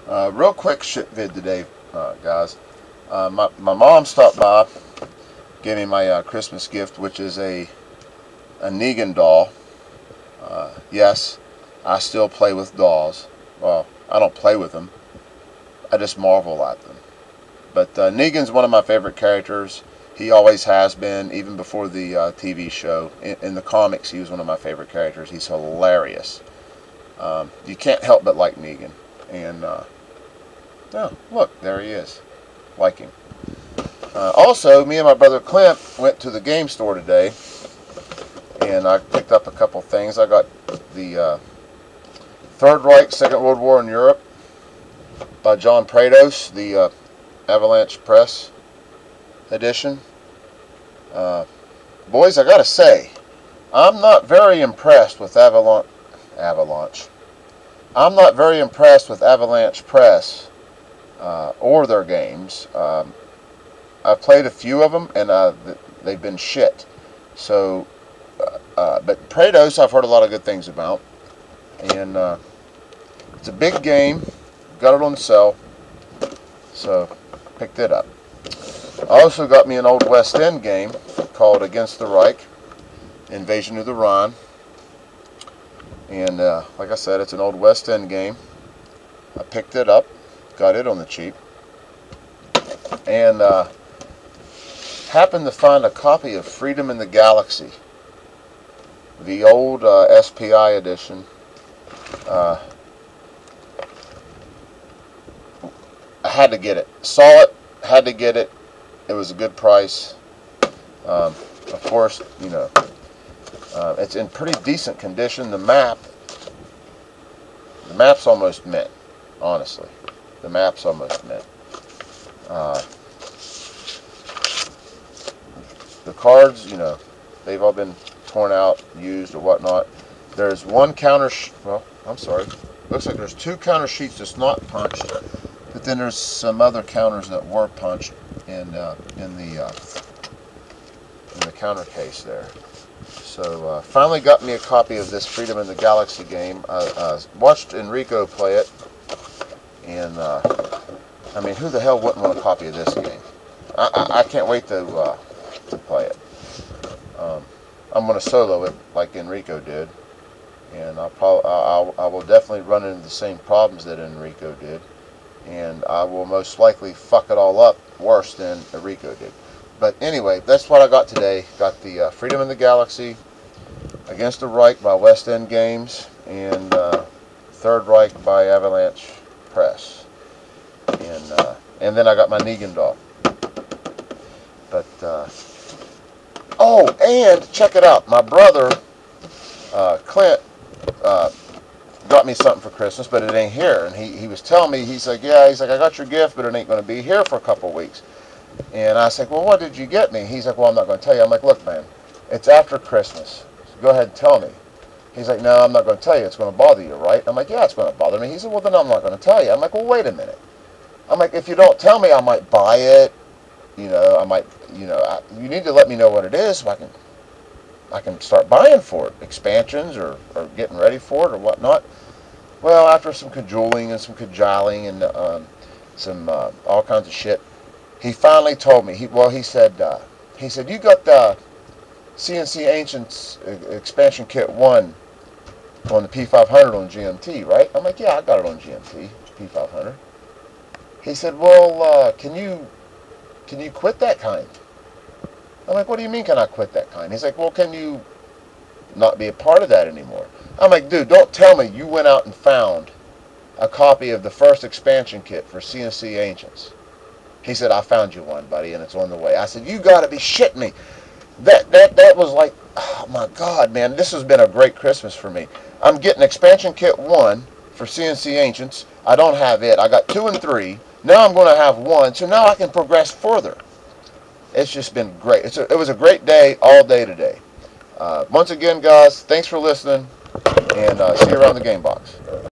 Real quick shit vid today, guys. My mom stopped by, gave me my Christmas gift, which is a Negan doll. Yes, I still play with dolls. Well, I don't play with them. I just marvel at them. But Negan's one of my favorite characters. He always has been, even before the TV show. In the comics, he was one of my favorite characters. He's hilarious. You can't help but like Negan. And, oh, look, there he is. Like him. Also, me and my brother Clint went to the game store today. And I picked up a couple things. I got the Third Reich, Second World War in Europe by John Prados, the Avalanche Press edition. Boys, I gotta say, I'm not very impressed with Avalanche. I'm not very impressed with Avalanche Press or their games. I've played a few of them, and they've been shit. So, but Prados, I've heard a lot of good things about, and it's a big game. Got it on sale, so picked it up. I also got me an old West End game called Against the Reich, Invasion of the Rhine. And like I said, it's an old West End game. I picked it up, got it on the cheap, and happened to find a copy of Freedom in the Galaxy, the old SPI edition. I had to get it. Saw it, had to get it. It was a good price. Of course, you know, it's in pretty decent condition. The map's almost mint, honestly. The map's almost mint. The cards, you know, they've all been torn out, used, or whatnot. There's one counter, well, I'm sorry. Looks like there's two counter sheets that's not punched, but then there's some other counters that were punched in the counter case there. So finally got me a copy of this Freedom in the Galaxy game. I watched Enrico play it, and I mean, who the hell wouldn't want a copy of this game? I can't wait to play it. I'm going to solo it like Enrico did, and I will definitely run into the same problems that Enrico did, and I will most likely fuck it all up worse than Enrico did. But anyway, that's what I got today. Got the Freedom in the Galaxy, Against the Reich by West End Games, and Third Reich by Avalanche Press. And then I got my Negan doll. But, oh, and check it out. My brother, Clint, got me something for Christmas, but it ain't here. And he was telling me, he's like, yeah, he's like, I got your gift, but it ain't going to be here for a couple weeks. And I said, well, what did you get me? He's like, well, I'm not going to tell you. I'm like, look, man, it's after Christmas. So go ahead and tell me. He's like, no, I'm not going to tell you. It's going to bother you, right? I'm like, yeah, it's going to bother me. He said, well, then I'm not going to tell you. I'm like, well, wait a minute. I'm like, if you don't tell me, I might buy it. You know, I might, you know, you need to let me know what it is so I can start buying for it. Expansions or getting ready for it or whatnot. Well, after some cajoling and some cajoling and some all kinds of shit, he finally told me. He said, you got the CNC Ancients Expansion Kit 1 on the P500 on GMT, right? I'm like, yeah, I got it on GMT, P500. He said, well, can you quit that kind? I'm like, what do you mean can I quit that kind? He's like, well, can you not be a part of that anymore? I'm like, dude, don't tell me you went out and found a copy of the first expansion kit for CNC Ancients. He said, I found you one, buddy, and it's on the way. I said, you got to be shitting me. That was like, oh my God, man, this has been a great Christmas for me. I'm getting expansion kit 1 for CNC Ancients. I don't have it. I got 2 and 3. Now I'm going to have 1, so now I can progress further. It's just been great. It was a great day, all day today. Once again, guys, thanks for listening, and see you around the game box.